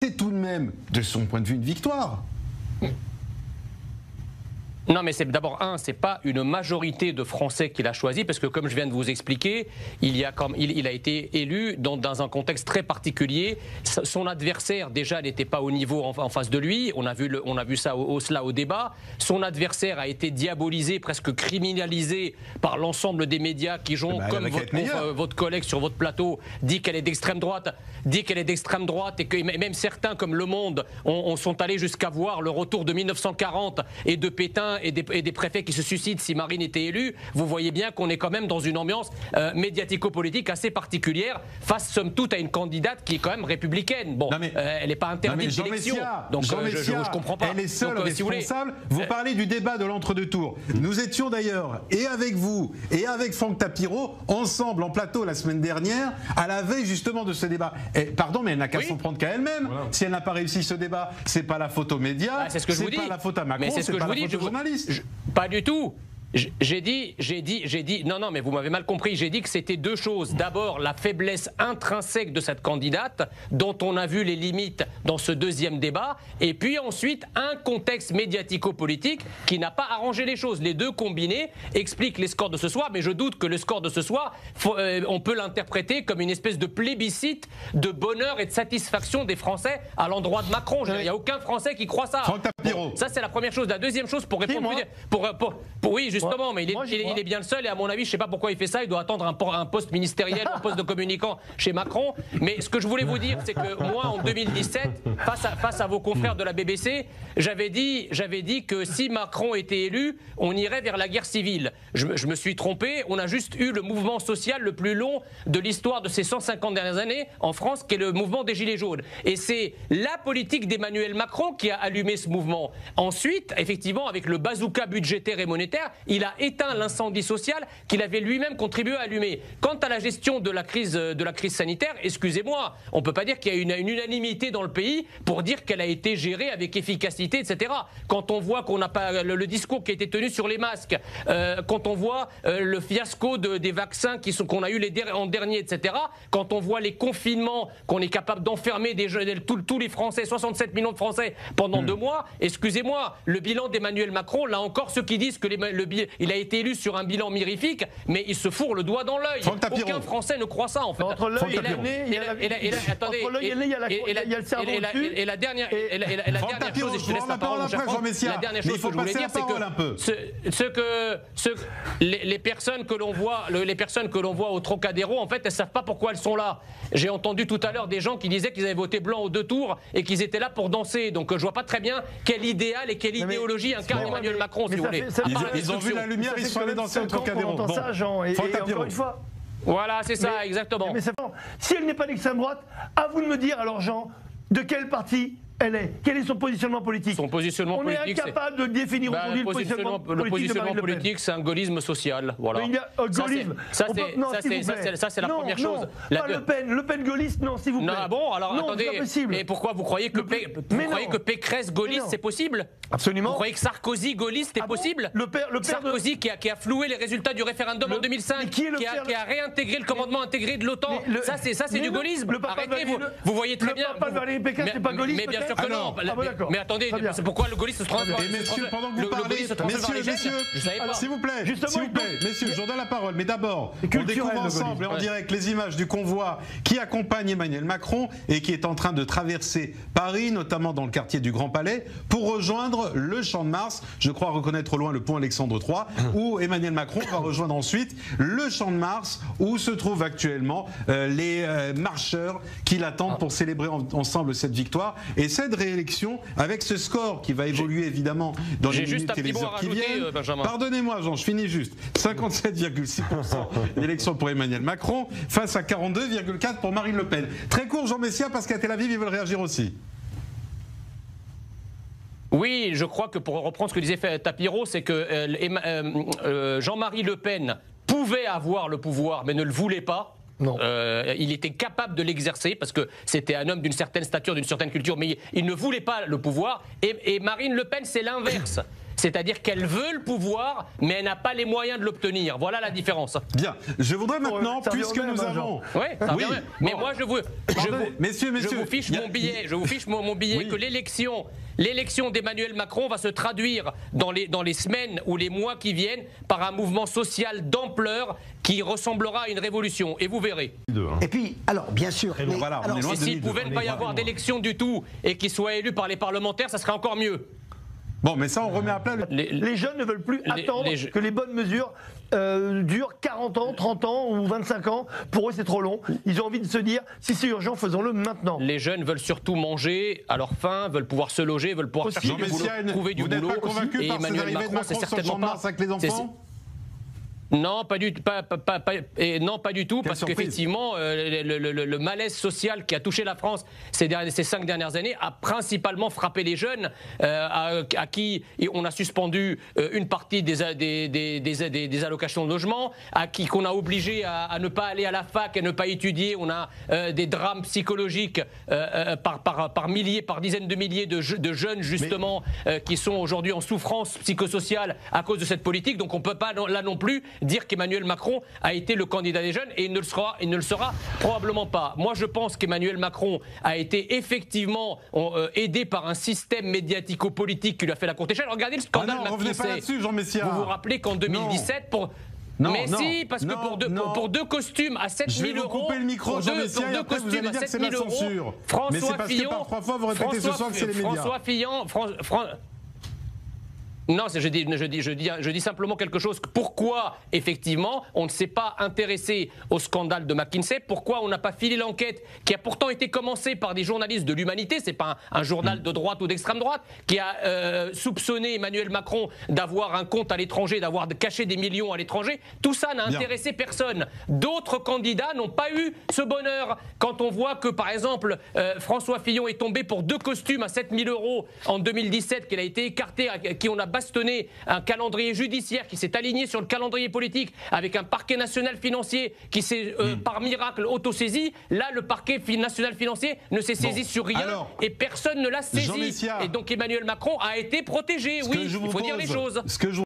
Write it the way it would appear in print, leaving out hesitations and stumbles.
c'est tout de même, de son point de vue, une victoire. Non, mais c'est d'abord c'est pas une majorité de Français qui l'a choisi, parce que comme je viens de vous expliquer, il a été élu dans un contexte très particulier. Son adversaire déjà n'était pas au niveau en face de lui. On a vu ça au débat. Son adversaire a été diabolisé, presque criminalisé par l'ensemble des médias qui comme votre collègue sur votre plateau dit qu'elle est d'extrême droite, et que même certains comme Le Monde sont allés jusqu'à voir le retour de 1940 et de Pétain et des préfets qui se suicident si Marine était élue. Vous voyez bien qu'on est quand même dans une ambiance médiatico-politique assez particulière face, somme toute, à une candidate qui est quand même républicaine. Bon, elle n'est pas interdite d'élection. Donc je comprends pas. Elle est seule responsable. Vous parlez du débat de l'entre-deux tours. Nous étions d'ailleurs, et avec vous, et avec Franck Tapiro, ensemble en plateau la semaine dernière, à la veille justement de ce débat. Pardon, mais elle n'a qu'à s'en prendre qu'à elle-même. Voilà. Si elle n'a pas réussi ce débat, c'est pas la faute aux médias, c'est pas la faute à Macron, c'est pas la faute aux journalistes. Pas du tout. J'ai dit, non, mais vous m'avez mal compris, j'ai dit que c'était deux choses. D'abord, la faiblesse intrinsèque de cette candidate, dont on a vu les limites dans ce deuxième débat, et puis ensuite, un contexte médiatico-politique qui n'a pas arrangé les choses. Les deux combinés expliquent les scores de ce soir, mais je doute que le score de ce soir, on peut l'interpréter comme une espèce de plébiscite de bonheur et de satisfaction des Français à l'endroit de Macron. Il n'y a aucun Français qui croit ça. Franck Tapiro. Bon, ça, c'est la première chose. La deuxième chose, pour répondre... Oui, justement, mais il est bien le seul, et à mon avis, je ne sais pas pourquoi il fait ça, il doit attendre un poste ministériel, un poste de communicant chez Macron. Mais ce que je voulais vous dire, c'est que moi, en 2017, face à vos confrères de la BBC, j'avais dit que si Macron était élu, on irait vers la guerre civile. Je me suis trompé, on a juste eu le mouvement social le plus long de l'histoire de ces 150 dernières années en France, qui est le mouvement des Gilets jaunes. Et c'est la politique d'Emmanuel Macron qui a allumé ce mouvement. Ensuite, effectivement, avec le bazooka budgétaire et monétaire, il a éteint l'incendie social qu'il avait lui-même contribué à allumer. Quant à la gestion de la crise sanitaire, excusez-moi, on ne peut pas dire qu'il y a une unanimité dans le pays pour dire qu'elle a été gérée avec efficacité, etc. Quand on voit qu'on n'a pas le discours qui a été tenu sur les masques, quand on voit le fiasco des vaccins qu'on a eu en dernier, etc. Quand on voit les confinements, qu'on est capable d'enfermer tous les Français, 67 millions de Français pendant 2 mois, excusez-moi, le bilan d'Emmanuel Macron, là encore, ceux qui disent que il a été élu sur un bilan mirifique, mais il se fourre le doigt dans l'œil. Aucun Français ne croit ça, en fait. Entre l'œil et le nez, il y a le cerveau dessus. Et la dernière chose, et je te laisse la parole, mon cher Franck, la dernière chose que je voulais dire, c'est que les personnes que l'on voit au Trocadéro, en fait, elles ne savent pas pourquoi elles sont là. J'ai entendu tout à l'heure des gens qui disaient qu'ils avaient voté blanc aux 2 tours et qu'ils étaient là pour danser. Donc je ne vois pas très bien quel idéal et quelle idéologie incarne Emmanuel Macron, si vous voulez. Ils ont vu la lumière, ils sont allés danser au Trocadéro. Bon, ça, Jean, et encore une fois. Voilà, c'est ça, exactement. Mais si elle n'est pas d'extrême droite, à vous de me dire, alors Jean, de quel parti elle est? Quel est son positionnement politique? Son positionnement politique, on est incapable de définir aujourd'hui le positionnement politique, c'est un gaullisme social. Voilà. Gaullisme. Ça, c'est la première chose. Pas Le Pen gaulliste, non, s'il vous plaît. Non, bon, alors non, attendez. Et pourquoi vous croyez que Pécresse gaulliste, c'est possible? Absolument. Vous croyez que Sarkozy gaulliste, c'est possible? Sarkozy qui a floué les résultats du référendum en 2005, qui a réintégré le commandement intégré de l'OTAN. Ça, c'est du gaullisme. Arrêtez, vous voyez très bien. Le papa de Valérie Pécresse, c'est pas gaulliste. Mais bien sûr que non. Mais attendez, c'est pourquoi le gaullisme se transforme. Et messieurs, pendant que vous parlez, s'il vous plaît, messieurs, je vous donne la parole. Mais d'abord, on découvre ensemble et en direct les images du convoi qui accompagne Emmanuel Macron et qui est en train de traverser Paris, notamment dans le quartier du Grand Palais, pour rejoindre le Champ de Mars. Je crois reconnaître au loin le pont Alexandre III, où Emmanuel Macron va rejoindre ensuite le Champ de Mars, où se trouvent actuellement les marcheurs qui l'attendent pour célébrer ensemble cette victoire et cette réélection avec ce score qui va évoluer évidemment dans les minutes et les heures qui viennent. Pardonnez-moi Jean, je finis juste. 57,6% d'élection pour Emmanuel Macron face à 42,4% pour Marine Le Pen. Très court Jean Messia parce qu'à Tel Aviv ils veulent réagir aussi. Oui, je crois que pour reprendre ce que disait Tapiro, c'est que Jean-Marie Le Pen pouvait avoir le pouvoir mais ne le voulait pas. Non. Il était capable de l'exercer parce que c'était un homme d'une certaine stature, d'une certaine culture, mais il ne voulait pas le pouvoir. Et Marine Le Pen, c'est l'inverse. c'est-à-dire qu'elle veut le pouvoir, mais elle n'a pas les moyens de l'obtenir. Voilà la différence. Bien, je voudrais maintenant, puisque nous avons... Oui, ça revient. Mais moi, je vous fiche mon billet, que l'élection d'Emmanuel Macron va se traduire dans les semaines ou les mois qui viennent par un mouvement social d'ampleur qui ressemblera à une révolution. Et vous verrez. Et puis, alors, bien sûr... S'il pouvait ne pas y avoir d'élection du tout et qu'il soit élu par les parlementaires, ça serait encore mieux. Bon, mais ça, on remet à plat... Les jeunes ne veulent plus attendre que les bonnes mesures durent 40 ans, 30 ans ou 25 ans. Pour eux, c'est trop long. Ils ont envie de se dire, si c'est urgent, faisons-le maintenant. Les jeunes veulent surtout manger à leur faim, veulent pouvoir se loger, veulent pouvoir chercher du boulot, trouver du boulot. Vous n'êtes pas convaincu par ces arrivées de Macron sur le champ de Mars avec les enfants ? Non, pas du tout, parce qu'effectivement, le malaise social qui a touché la France ces 5 dernières années a principalement frappé les jeunes, à qui on a suspendu une partie des allocations de logement, qu'on a obligé à ne pas aller à la fac, à ne pas étudier. On a des drames psychologiques par milliers, par dizaines de milliers de jeunes, justement, qui sont aujourd'hui en souffrance psychosociale à cause de cette politique. Donc on ne peut pas, là non plus, dire qu'Emmanuel Macron a été le candidat des jeunes et il ne le sera probablement pas. Moi, je pense qu'Emmanuel Macron a été effectivement aidé par un système médiatico-politique qui lui a fait la courte échelle. Regardez le scandale McKinsey. Vous vous rappelez qu'en 2017, pour deux costumes à 7 000 euros... Je vais vous couper le micro, Jean Messia, et après vous allez dire que c'est la censure. Mais c'est parce que par 3 fois, vous répétez ce soir que c'est les médias. François Fillon... Non, je dis simplement quelque chose. Pourquoi, effectivement, on ne s'est pas intéressé au scandale de McKinsey? Pourquoi on n'a pas filé l'enquête qui a pourtant été commencée par des journalistes de l'Humanité? C'est pas un journal de droite ou d'extrême droite qui a soupçonné Emmanuel Macron d'avoir un compte à l'étranger, d'avoir caché des millions à l'étranger. Tout ça n'a intéressé personne. D'autres candidats n'ont pas eu ce bonheur. Quand on voit que, par exemple, François Fillon est tombé pour 2 costumes à 7 000 euros en 2017, qu'il a été écarté, qui on a bastonné un calendrier judiciaire qui s'est aligné sur le calendrier politique avec un parquet national financier qui s'est par miracle autosaisi. Là, le parquet national financier ne s'est saisi sur rien et personne ne l'a saisi. Et donc Emmanuel Macron a été protégé. Oui, il faut dire les choses.